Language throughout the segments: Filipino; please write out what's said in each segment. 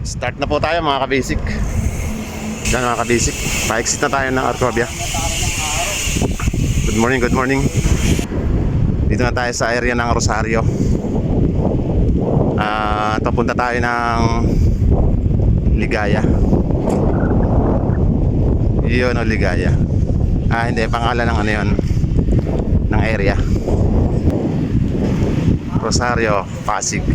Start na po tayo mga kabasic. Yan mga kabasic. Pa-exit na tayo ng Arcovia. Good morning, good morning. Dito na tayo sa area ng Rosario. Papunta tayo ng Ligaya. Yun o Ligaya. Hindi, pangalan ng ano yun, ng area. Rosario, Pasig.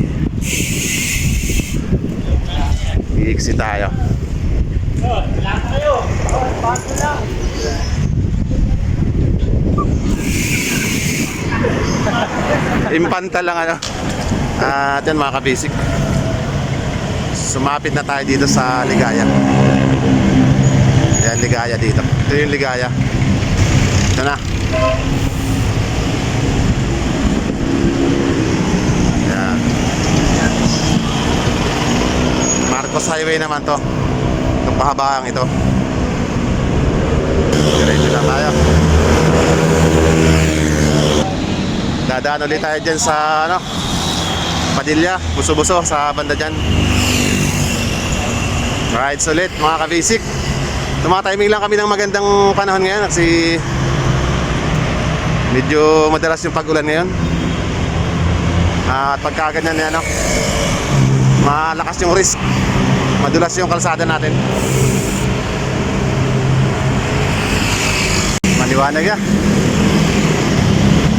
I-exit tayo. Impanta lang ano. At yan mga kabasic, sumapit na tayo dito sa Ligaya. Yan Ligaya dito. Ito yung Ligaya. Ito na. Yan. Marcos Highway naman to. Itong pahabang ito. Diretso lang tayo. Dadaan ulit tayo dyan sa ano, Padilla, Buso-Buso sa banda dyan. Alright, sulit mga kabasic. Tumatiming lang kami ng magandang panahon ngayon kasi medyo madalas yung pag-ulan ngayon. At pagkaganyan yan, ano, malakas yung risk, madulas yung kalsada natin. Maliwanag ya.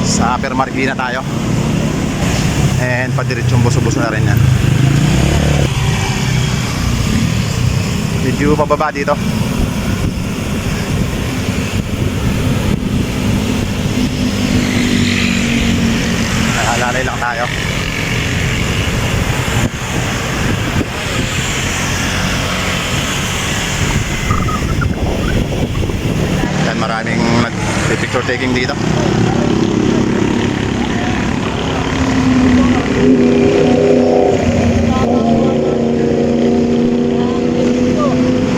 Sa Upper Marikina tayo. And padiretsong Buso-Buso na rin yan. Medyo pababa dito. Nakalalay lang tayo. Yan, maraming nag-picture taking dito.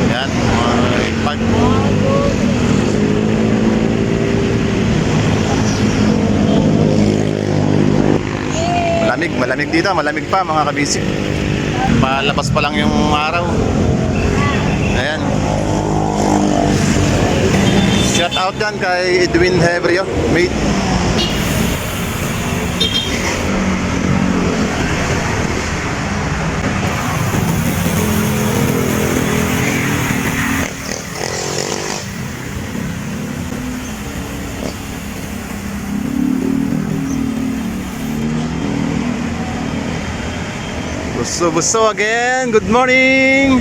Yan, malamig dito, malamig pa mga kabisik. Palabas pa lang yung araw. Ayan. Shout out dyan kay Edwin Hebrio, mate. Buso-Buso again. Good morning.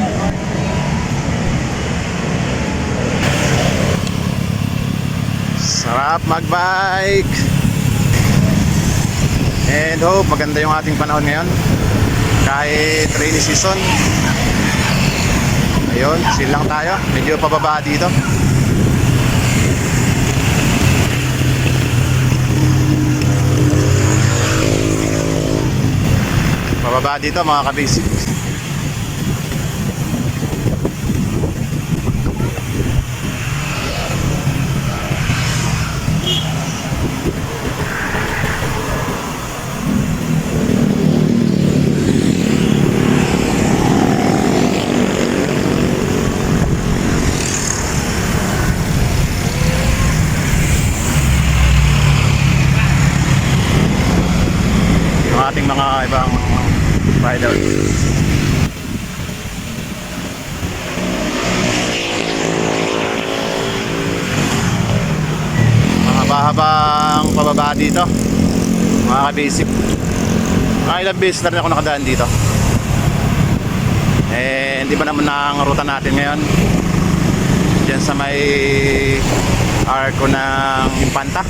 Sarap magbike. And hope maganda yung ating panahon ngayon. Kahit rainy season. Ayun, chill lang tayo. Medyo pababa dito. Pababa dito mga kabasic. Yung ating mga ibang rider. Mahaba-habang pababa dito mga kabasic. Ilang beses na rin ako nakadaan dito. Hindi ba naman ang ruta natin ngayon dyan sa may arco ng Impanta.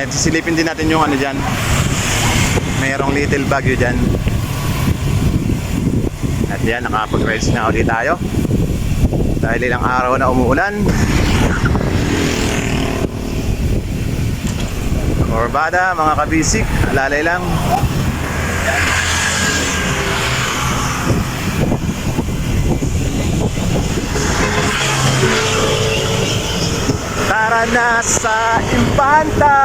Sisilipin din natin yung ano dyan, mayroong little bagyo dyan. At yan, nakapag-rest na ulit tayo dahil ilang araw na umuulan. Corbada mga kabisik, alalay lang. Tara na sa Impanta.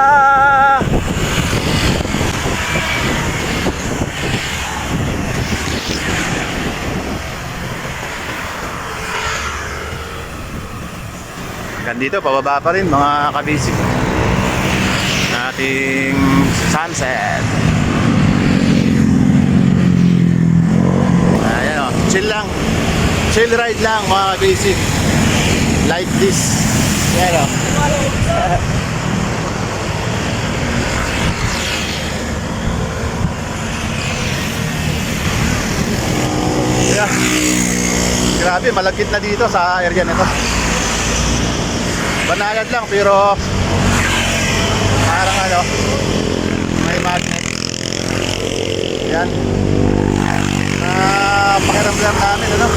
Yan dito, pababa pa rin mga kabisig. Ating sunset. Ayan o, chill lang. Chill ride lang mga kabisig. Like this. Ayan o. Yeah. Grabe, malagkit na dito sa area nito. Banayad lang pero parang ano, may magnet. Yan. Pakiramdam namin ano,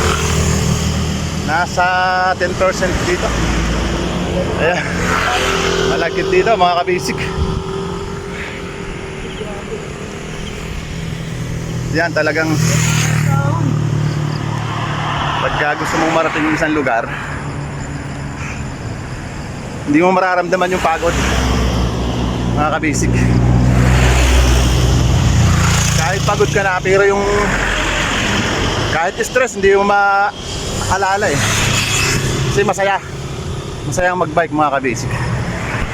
nasa 10% dito. Ayan. Malagkit dito mga kabisig. Yan talagang pagka gusto mong marating yung isang lugar, hindi mo mararamdaman yung pagod mga kabisig. Kahit pagod ka na pero yung kahit stress hindi mo maalala eh, kasi masayang magbike mga kabisig.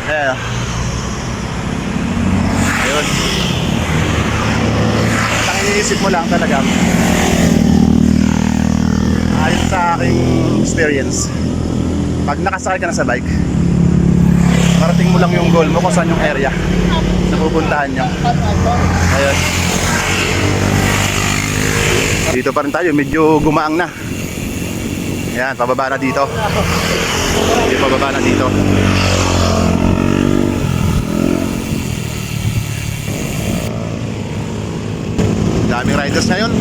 Ayan. Ayun, ang iniisip mo lang talaga ayon sa aking experience, pag nakasakay ka na sa bike, marating mo lang yung goal mo kung saan yung area na pupuntahan nyo. Ayun. Dito pa rin tayo, medyo gumaang na. Ayan, pababa na dito. Pababa na dito. Daming riders ngayon.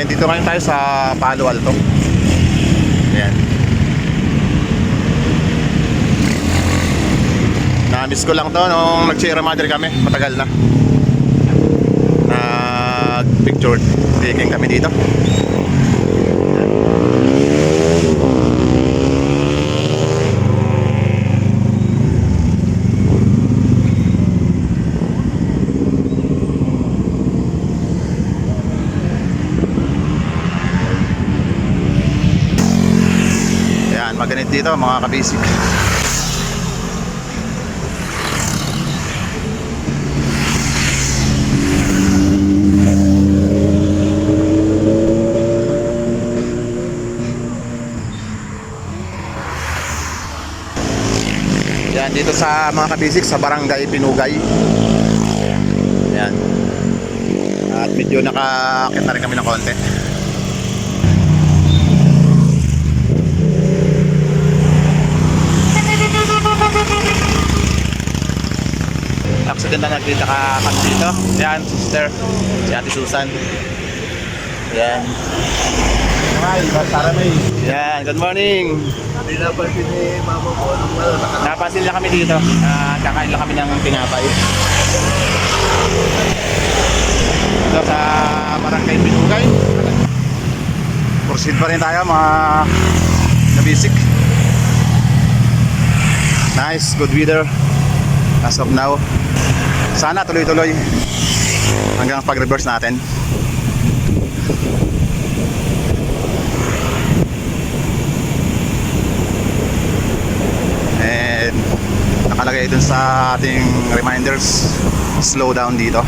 Dito ngayon tayo sa Palo Alto. Ayan. Na-miss ko lang to nung nag-Sierra Madre kami. Matagal na. Nag-picture taking kami dito. Maganit dito mga kabisig. Yan dito sa mga kabisig sa Barangay Pinugay. Yan. At medyo nakakit na rin kami ng konti. Accident na nagkita ka kami dito. Yan, sister. Si Ate Susan. Yan. Hi, Tara May. Yan, good morning. Hindi napansin ni mama mo nung napansin lang kami dito. Kakain lang kami ng tinapay. Ito sa Barangay Pinugay. Proceed pa rin tayo mga kabisig. Nice, good weather as of now. Sana tuloy-tuloy hanggang pag-reverse natin. And nakalagay dun sa ating reminders, slow down dito.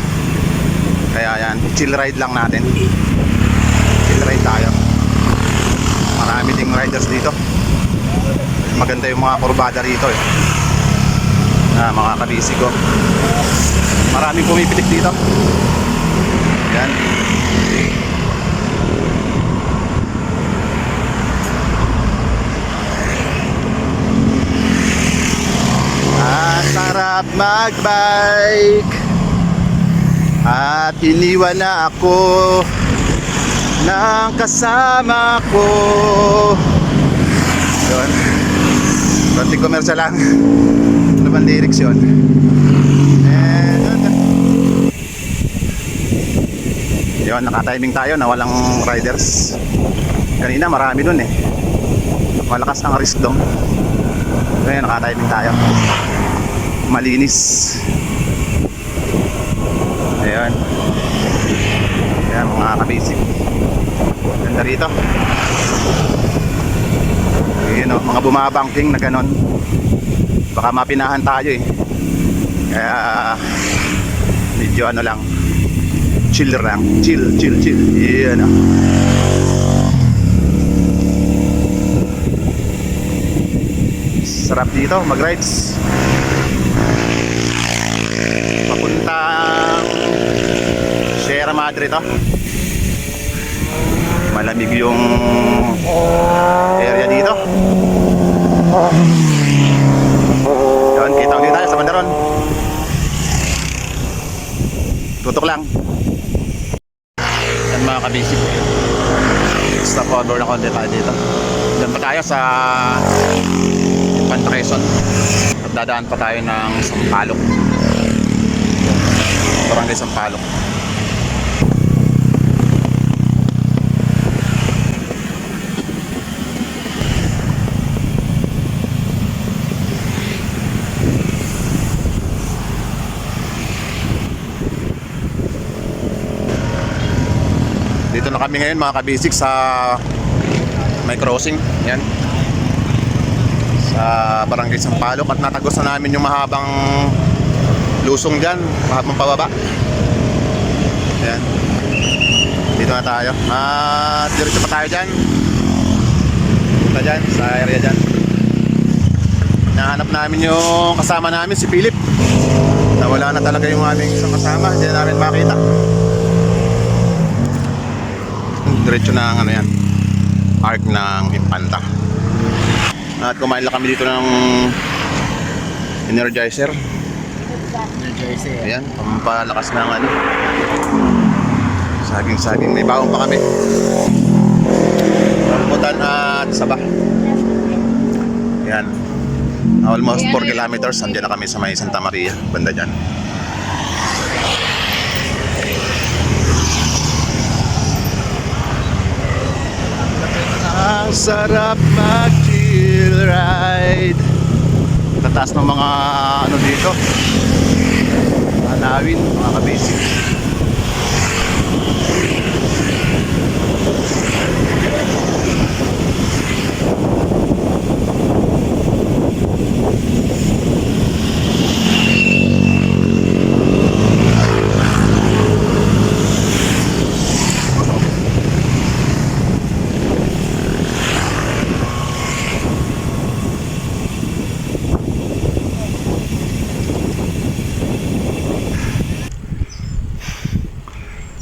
Kaya yan, chill ride lang natin. Chill ride tayo. Marami ding riders dito. Maganda yung mga kurbada rito eh. Mga kabisig ko. Maraming pumipitik dito. Yan. Sarap magbike at iniwan na ako ng kasama ko. Yun. Konting komersa lang. Ano bang lyrics yun? Yun, nakatiming tayo na walang riders. Kanina marami dun eh. Malakas ang risk dong. Ngayon nakatiming tayo. Malinis. Ayan. Ayan mga kabisik. Ganda rito. Ayan o, mga bumabangking na ganon. Baka mapinahan tayo eh. Kaya medyo ano lang, chill lang. Chill. Ayan o. Sarap dito mag-rides. Papuntang Sierra Madre to. Malamig yung area dito. Yun, kita ulit tayo sa bandaron. Tutok lang. Yan mga kabisip. Stop over na konti tayo dito. Diyan pa tayo sa Infanta Quezon. At dadaan pa tayo ng Sampaloc. Barangay Sampaloc. Dito na kami ngayon mga kabisik sa may crossing. Yan. Sa Barangay Sampaloc at natagos na namin yung mahabang lusong dyan, mahabang pababa. Yan. Dito na tayo. At diretso pa tayo dyan. Punta dyan, sa area dyan. Nahanap namin yung kasama namin, si Philip. Nawala na talaga yung aming isang kasama. Hindi na namin makita. Diretso na ano yan, arc ng Infanta. At kumain lang kami dito ng Energizer. Ayan, pampalakas ng ano, saging. May baon pa kami. Rambutan at saba. Ayan, almost 4 kilometers. Andiyan na kami sa may Santa Maria, banda dyan. Ang sarap mag-chill ride. Tataas ng mga ano dito, tanawin, mga kabasic.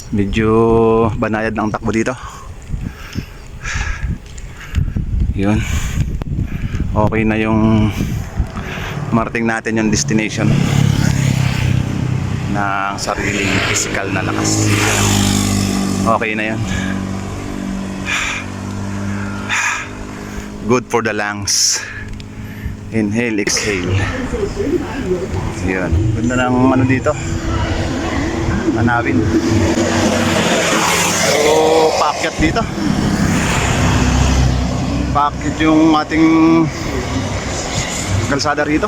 Medyo banayad ng takbo dito. Yun. Okay na yung marating natin yung destination ng sariling physical na lakas. Okay na yan. Good for the lungs. Inhale, exhale. Yun. Ganda ng ano dito, tanawin. So, paakyat dito. Paakyat yung ating kalsada rito.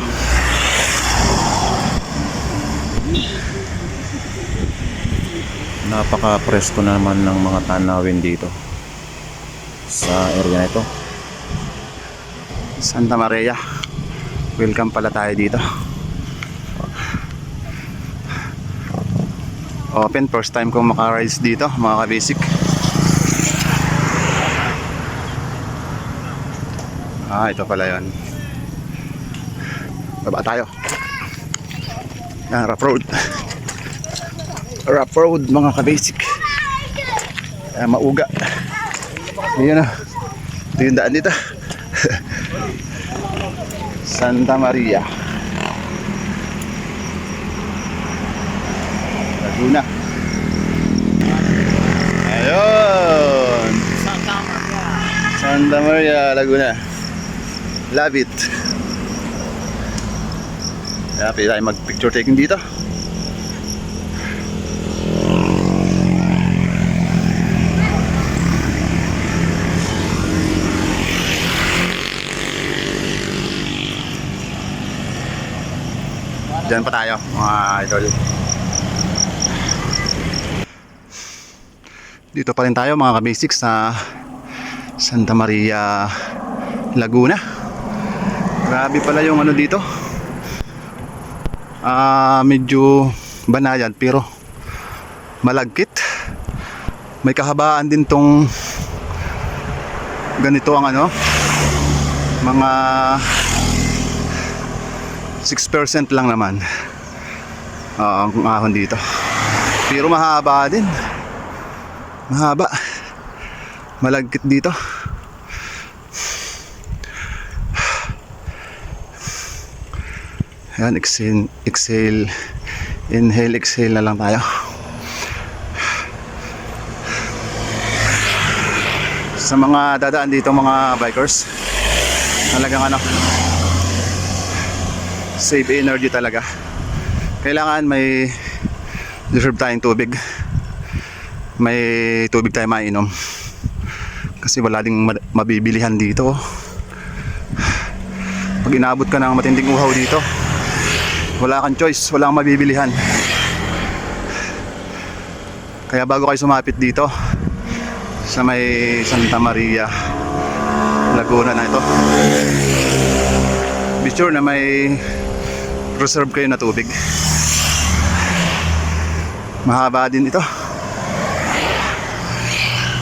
Napaka-presko naman ng mga tanawin dito sa area na ito. Santa Maria. Welcome pala tayo dito. Open, first time kong maka-rides dito mga kabasic. Ito pala yun. Baba tayo. Rough road. Rough road mga kabasic. Mauga. Ayan o. Ito yung daan dito. Santa Maria, Laguna. Ayun, Santa Maria, Laguna. Love it. Kaya pwede tayo mag picture taking dito. Diyan pa tayo mga idol. Dito pa rin tayo mga ka-basic sa Santa Maria, Laguna. Grabe pala yung ano dito. Medyo banayad pero malagkit. May kahabaan din tong ganito ang ano, mga 6% lang naman ang ahon dito. Pero mahaba din. Mahaba. Malagkit dito. Ayan, exhale. Inhale, exhale na lang tayo. Sa mga dadaan dito mga bikers, talagang ano, save energy talaga. Kailangan may reserve tayong tubig. May tubig tayo mainom. Kasi wala ding mabibilihan dito. Pag inabot ka ng matinding uhaw dito, wala kang choice, wala kang mabibilihan. Kaya bago kayo sumapit dito sa may Santa Maria, Laguna na ito, be sure na may reserve kayo na tubig. Mahaba din ito.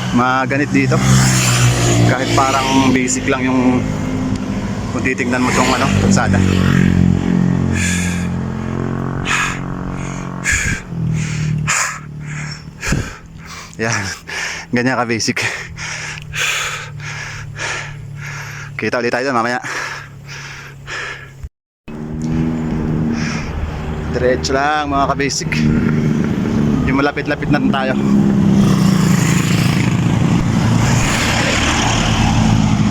Maganit dito. Kahit parang basic lang yung kung titignan mo tong ano, kalsada. Yan. Ganyan ka basic. Kita ulit tayo doon mamaya. Diretso lang mga ka-basic. Yung malapit-lapit na tayo.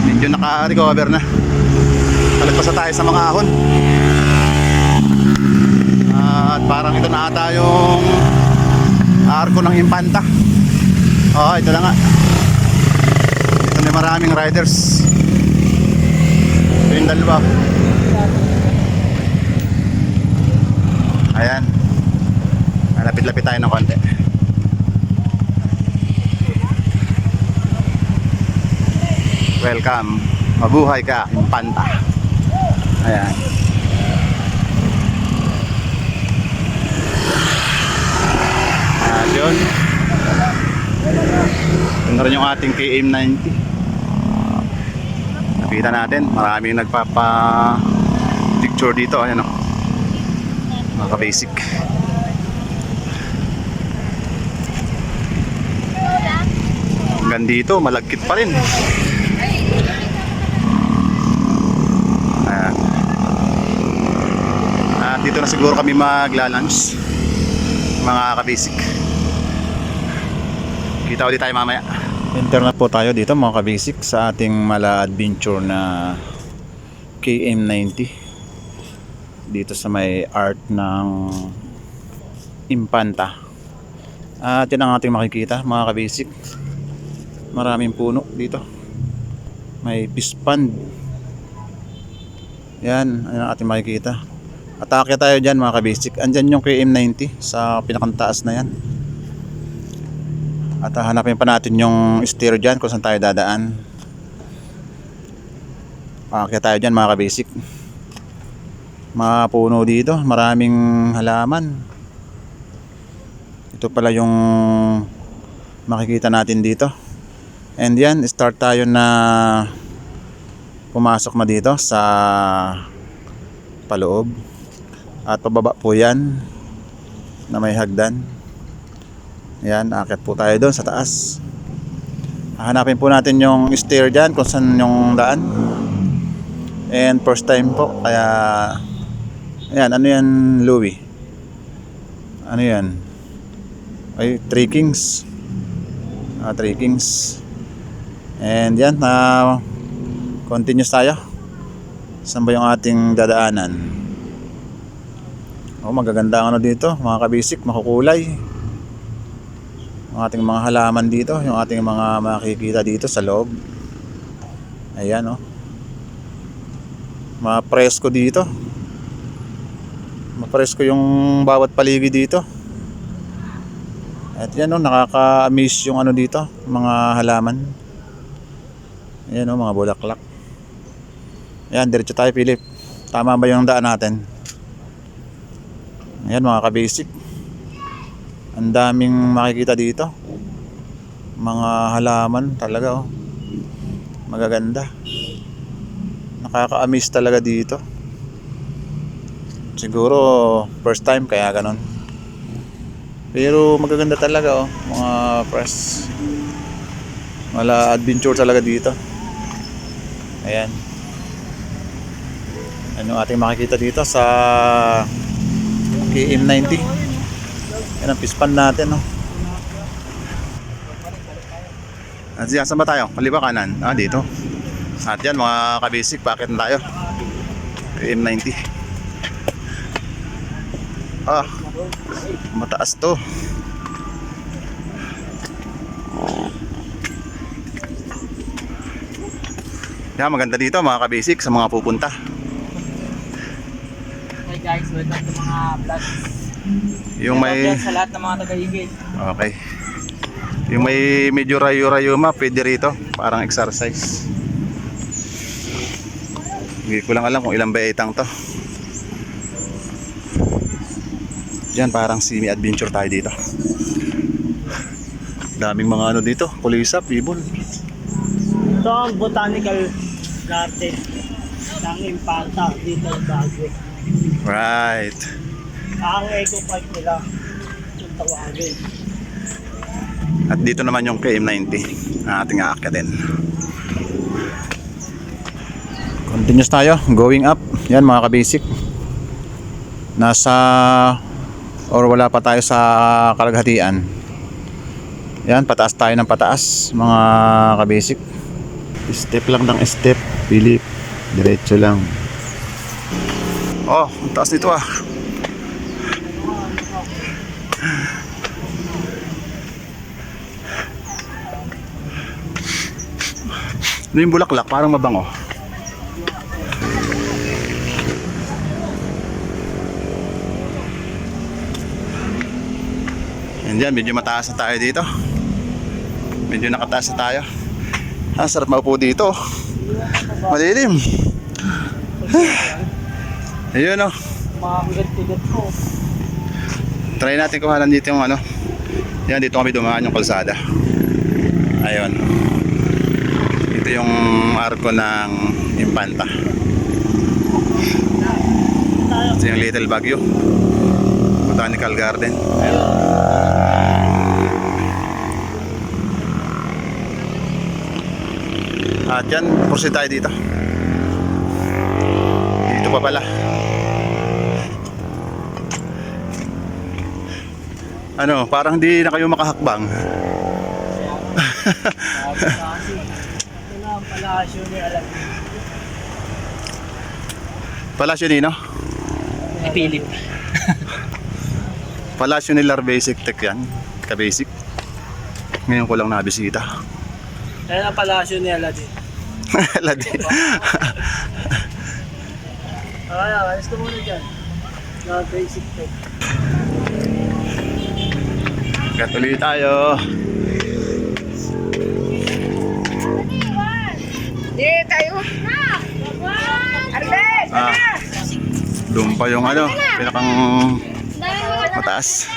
Medyo naka-recover na. Palagpas na tayo sa mga ahon. At parang ito na ata yung arko ng Impanta. Oo, ito na nga. Ito na maraming riders. Ito yung dalawa. Ayan. Lapit-lapit tayo ng konti. Welcome. Mabuhay ka, Impanta. Ayan. Yun. Ito rin yung ating KM90. Nakita natin, maraming nagpapa-picture dito. Ayan o. Mga ka-basic. Hanggang dito, malagkit pa rin. Ayan. At dito na siguro kami magla-lunch. Mga ka-basic. Kita ulit tayo mamaya. Enter na po tayo dito mga ka-basic sa ating mala adventure na KM90. Dito sa may art ng Impanta. At yan ang ating makikita mga ka-basic. Maraming puno dito. May fish pond. Yan ang ating makikita. Atake tayo dyan mga ka-basic. Andyan yung KM90 sa pinakantaas na yan. At hanapin pa natin yung stair dyan kung saan tayo dadaan. Aakyat tayo dyan mga ka-basic. Mga puno dito, maraming halaman. Ito pala yung makikita natin dito. And yan, start tayo na pumasok na dito sa paloob. At pababa po yan na may hagdan. Yan, aakyat po tayo doon sa taas. Hanapin po natin yung stair dyan kung saan yung daan. And first time po, kaya ayan, ano yan Louie? Ano yan? Ay, Three Kings. Three Kings. And yan, continuous tayo. Saan ba yung ating dadaanan? Magaganda ang ano dito, mga kabisik, makukulay. Ang ating mga halaman dito, yung ating mga makikita dito sa loob. Ayan mapresko dito. Mapresko yung bawat paligid dito. At yan o, nakaka-amaze yung ano dito, mga halaman. Ayan o, mga bulaklak. Ayan, diretso tayo Philip. Tama ba yung daan natin? Ayan mga ka-basic. Ang daming makikita dito. Mga halaman talaga oh. Magaganda. Nakaka-amaze talaga dito. Siguro first time kaya ganon. Pero magaganda talaga oh. Mga fresh. Wala adventure talaga dito. Ayan. Ano ating makikita dito sa KM90. Yan ang pispan natin no. At diyan, saan ba tayo? Kaliwa kanan? Ah, dito. At yan mga kabasic, packet na tayo. KM90. Ah, mataas to. Yan, maganda dito mga kabasic sa mga pupunta. Okay guys, welcome to mga vlogs. Yung may... Sa lahat ng mga taga-igil. Okay. Yung may medyo rayo-rayo ma, pwede rito. Parang exercise. Hindi ko lang alam kung ilang baitang to. Diyan parang semi-adventure tayo dito. Daming mga ano dito. Kulisap, ibon. Ito ang botanical garden ng Impanta dito sa Baguio. Right. Ang eco park nila yung tawagin. At dito naman yung KM90 na ating aakyatin. Continuous tayo, going up. Yan mga kabasic. Nasa or wala pa tayo sa kalaghatian. Yan, pataas tayo ng pataas mga kabasic. Step lang ng step, Philip. Diretso lang. Oh, ang taas nito ah. Ano yung bulaklak? Parang mabango. Yan dyan, medyo mataas na tayo dito. Medyo nakataas na tayo. Ah, sarap maupo dito. Malilim. Ayun oh. Mga bigat-bigat ko. Try natin kuhanan dito yung ano. Yan, dito kami dumaan yung kalsada. Ayun. Ito yung arko ng Impanta. Ito yung Little Baguio Botanical Garden. Ayun. At yan, proceed tayo dito. Dito pa pala. Ano, parang di na kayo makahakbang. Ito na ang palasyo ni Aladdin. Palasyo Nino? Ni Philip. Palasyo ni Basic Tech yan. Ka-basic. Ngayon ko lang nabisita. Ayan ang palasyo ni Aladdin. Ladi. Ay, alis ka muna dyan. Na basic tech. Katuloy tayo. Di tayo na. Arlen! Ah, doon pa yung ano, pinakang mataas.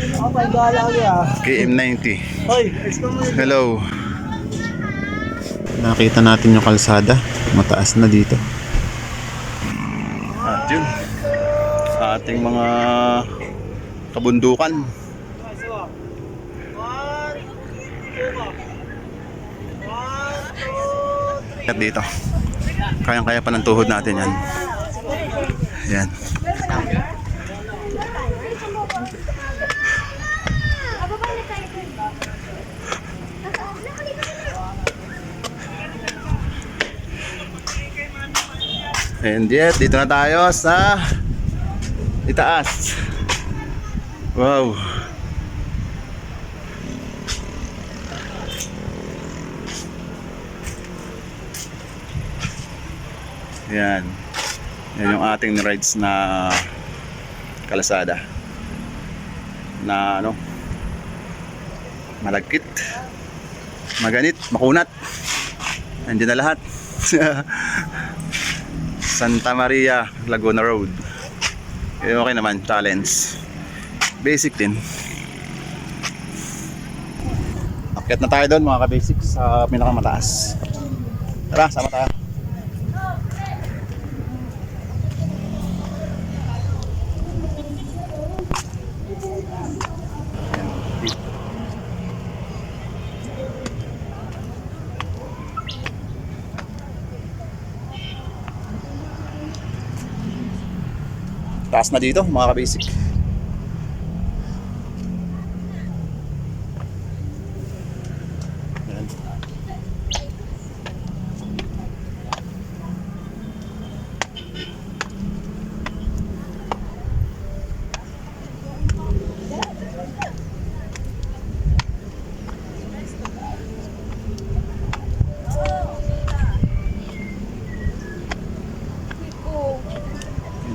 Okay, gala ah. KM90. Hoy, alis ka muna. Hello. Nakita natin yung kalsada. Mataas na dito. At yun. Ating mga kabundukan. At dito. Kayang-kaya pa ng tuhod natin yan. Yan. And yet, dito na tayo sa itaas. Wow. Yan. Yan yung ating rides na kalsada. Na ano, malagkit, maganit, makunat. Nandiyan na lahat. Santa Maria, Laguna Road. Okay naman, challenge. Basic din. Akyat na tayo doon mga ka-basic sa pinakamataas. Tara, sama tayo. Taas na dito mga ka-basic. Ayan.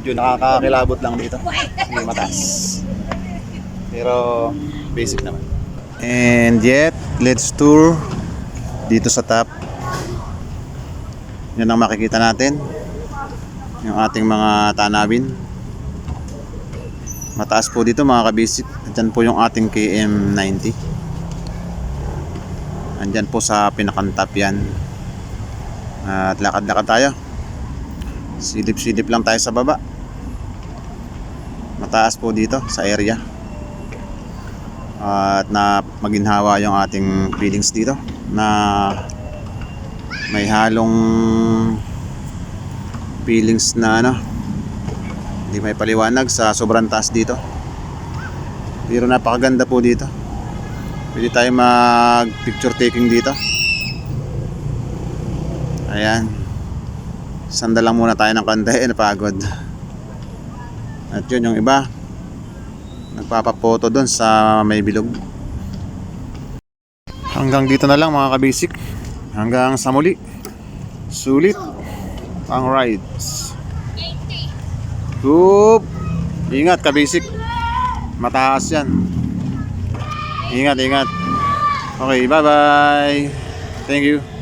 Medyo nakakakilabot lang dito. Hindi mataas. Pero basic naman. And yet, let's tour dito sa top. Yan ang makikita natin. Yung ating mga tanawin. Mataas po dito mga kabasic. Andyan po yung ating KM90. Andyan po sa pinakantap yan. At lakad-lakad tayo. Silip-silip lang tayo sa baba. Mataas po dito sa area. At na maginhawa yung ating feelings dito na may halong feelings na hindi may paliwanag sa sobrang taas dito. Pero napakaganda po dito. Pwede tayo mag picture taking dito. Ayan. Sanda lang muna tayo ng kante, napagod. At yun yung iba nagpapapoto doon sa may bilog. Hanggang dito na lang mga kabasic. Hanggang sa muli. Sulit ang rides. Good. Ingat kabasic. Mataas yan. Ingat, ingat. Okay, bye bye. Thank you.